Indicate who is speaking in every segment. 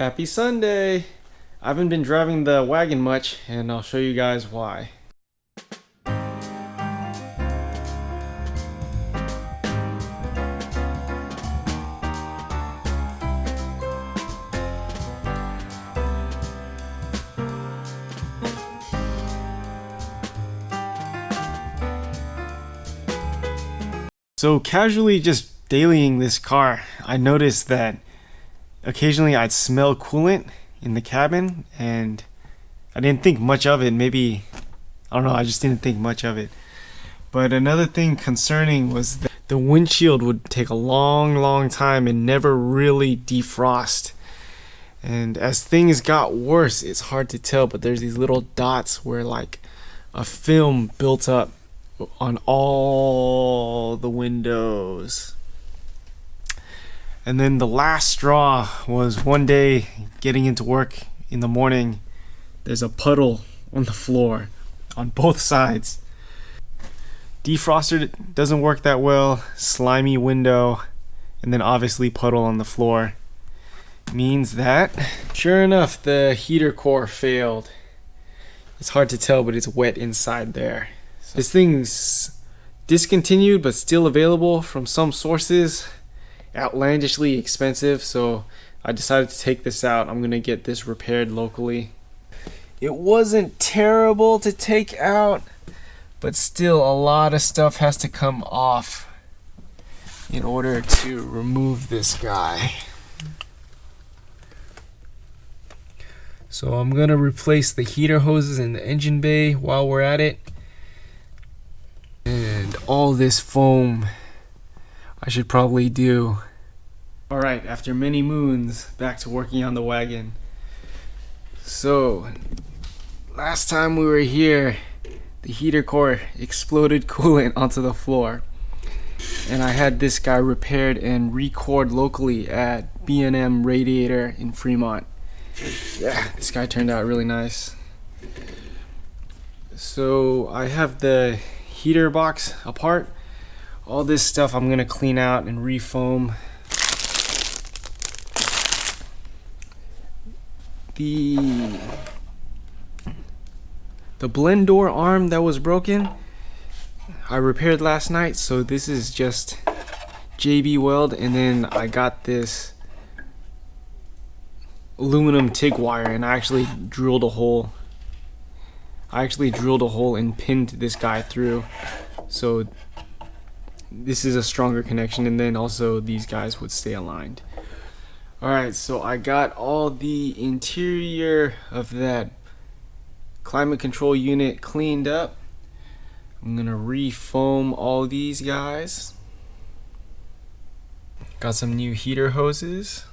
Speaker 1: Happy Sunday! I haven't been driving the wagon much, and I'll show you guys why. So casually just dailying this car, I noticed that occasionally I'd smell coolant in the cabin, and I didn't think much of it. Maybe, I don't know, I just didn't think much of it. But another thing concerning was that the windshield would take a long time and never really defrost. And as things got worse, it's hard to tell, but there's these little dots where like a film built up on all the windows. And then the last straw was one day getting into work in the morning. There's a puddle on the floor on both sides. Defroster doesn't work that well. Slimy window, and then obviously puddle on the floor means that, sure enough, the heater core failed. It's hard to tell, but it's wet inside there. So this thing's discontinued but still available from some sources. Outlandishly expensive, so I decided to take this out. I'm gonna get this repaired locally. It wasn't terrible to take out, but still a lot of stuff has to come off in order to remove this guy. So I'm gonna replace the heater hoses in the engine bay while we're at it, and all this foam I should probably do. Alright, after many moons, back to working on the wagon. So, last time we were here, the heater core exploded coolant onto the floor. And I had this guy repaired and recored locally at B&M Radiator in Fremont. Yeah, this guy turned out really nice. So, I have the heater box apart. All this stuff I'm gonna clean out and refoam. The blend door arm that was broken, I repaired last night, so this is just JB Weld, and then I got this aluminum TIG wire, and I actually drilled a hole. And pinned this guy through, so this is a stronger connection, and then also these guys would stay aligned. Alright, so I got all the interior of that climate control unit cleaned up. I'm gonna refoam all these guys. Got some new heater hoses.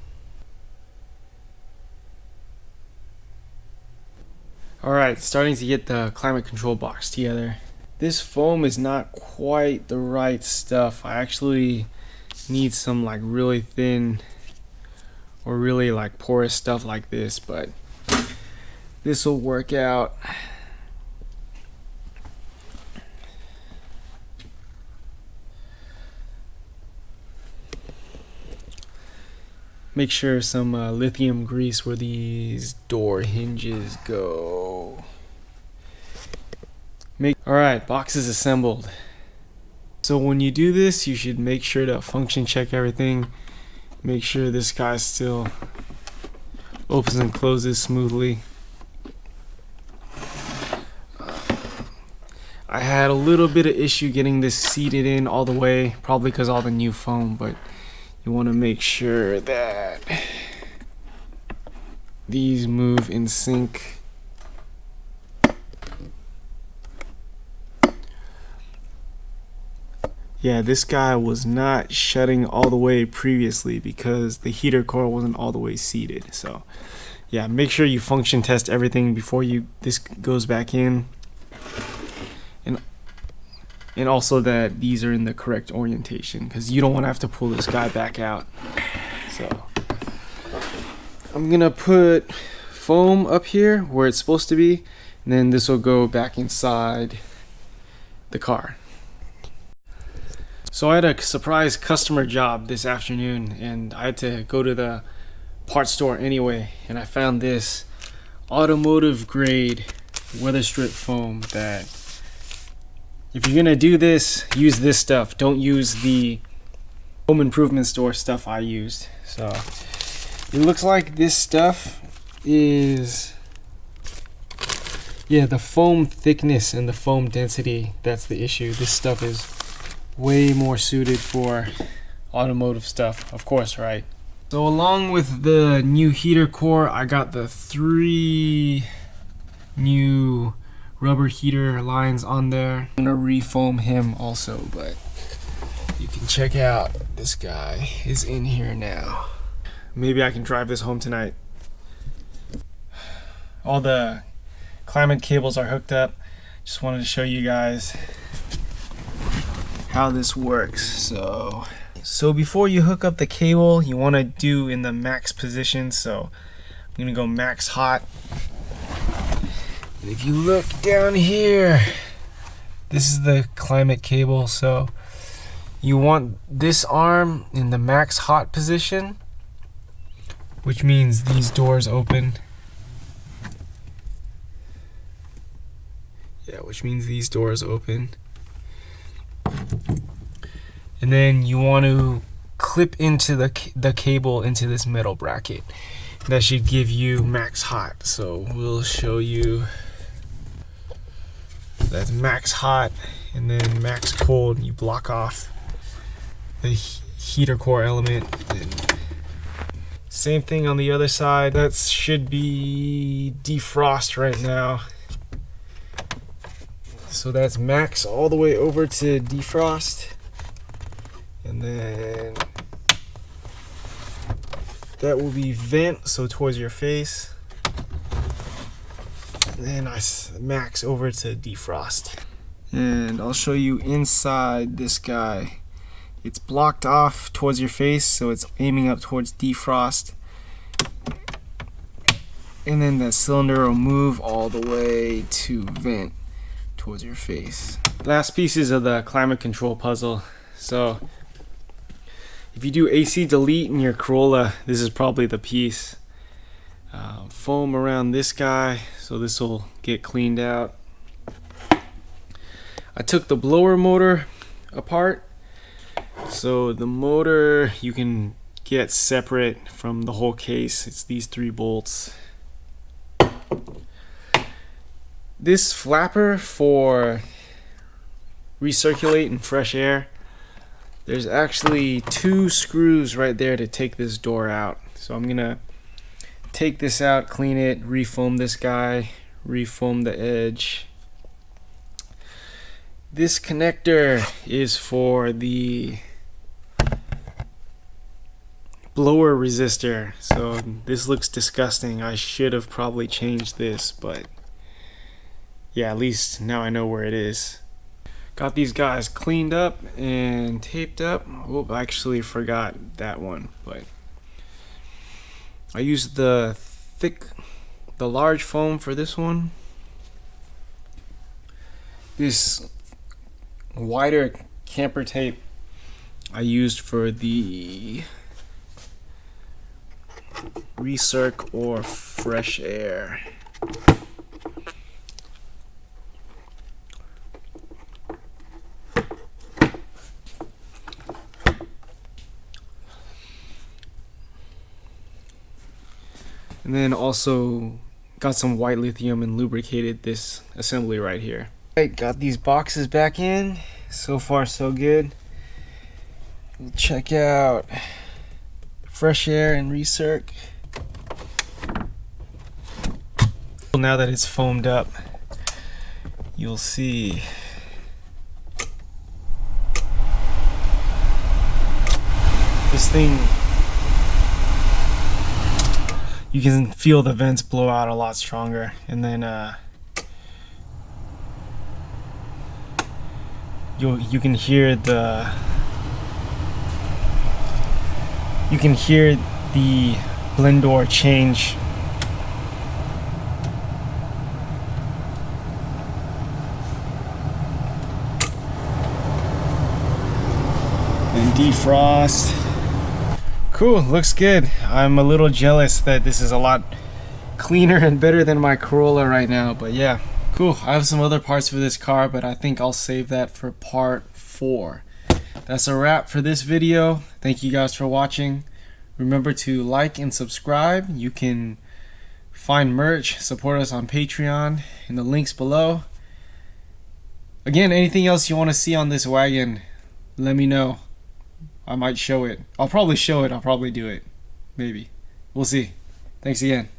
Speaker 1: Alright, starting to get the climate control box together. This foam is not quite the right stuff. I actually need some like really thin or really like porous stuff like this, but this will work out. Make sure some lithium grease where these door hinges go. Alright, box is assembled. So when you do this, you should make sure to function check everything. Make sure this guy still opens and closes smoothly. I had a little bit of issue getting this seated in all the way, probably because all the new foam, but you want to make sure that these move in sync. Yeah, this guy was not shutting all the way previously because the heater core wasn't all the way seated. So yeah, make sure you function test everything before this goes back in, and also that these are in the correct orientation, because you don't want to have to pull this guy back out. So I'm gonna put foam up here where it's supposed to be, and then this will go back inside the car. So I had a surprise customer job this afternoon, and I had to go to the parts store anyway, and I found this automotive grade weather strip foam that if you're gonna do this, use this stuff. Don't use the home improvement store stuff I used. So it looks like this stuff is, yeah, the foam thickness and the foam density, that's the issue. This stuff is way more suited for automotive stuff, of course, right? So along with the new heater core, I got the 3 new rubber heater lines on there. I'm gonna refoam him also, but you can check out, this guy is in here now. Maybe I can drive this home tonight. All the climate cables are hooked up. Just wanted to show you guys how this works. So before you hook up the cable, you want to do in the max position. So I'm gonna go max hot. And if you look down here, this is the climate cable. So you want this arm in the max hot position, which means these doors open. Yeah, which means these doors open. And then you want to clip into the cable into this metal bracket. That should give you max hot. So we'll show you. That's max hot, and then max cold. You block off the heater core element. And same thing on the other side. That should be defrost right now. So that's max all the way over to defrost. And then that will be vent, so towards your face. And then I max over to defrost. And I'll show you inside this guy. It's blocked off towards your face, so it's aiming up towards defrost. And then the cylinder will move all the way to vent towards your face. Last pieces of the climate control puzzle. So if you do AC delete in your Corolla, this is probably the piece. Foam around this guy, so this will get cleaned out. I took the blower motor apart. So the motor you can get separate from the whole case. It's these 3 bolts. This flapper for recirculate and fresh air, there's actually 2 screws right there to take this door out. So I'm gonna take this out, clean it, refoam this guy, refoam the edge. This connector is for the blower resistor. So this looks disgusting. I should have probably changed this, but yeah, at least now I know where it is. Got these guys cleaned up and taped up. Oh, I actually forgot that one, but I used the large foam for this one. This wider camper tape I used for the recirc or fresh air. And then also got some white lithium and lubricated this assembly right here. Alright, got these boxes back in. So far so good. We'll check out fresh air and recirc. Now that it's foamed up, you'll see this thing. You can feel the vents blow out a lot stronger, and then you can hear the blend door change. And defrost. Cool, looks good. I'm a little jealous that this is a lot cleaner and better than my Corolla right now, but yeah, cool. I have some other parts for this car, but I think I'll save that for part 4. That's a wrap for this video. Thank you guys for watching. Remember to like and subscribe. You can find merch, support us on Patreon in the links below. Again, anything else you want to see on this wagon, let me know. I might show it. I'll probably show it. I'll probably do it. Maybe. We'll see. Thanks again.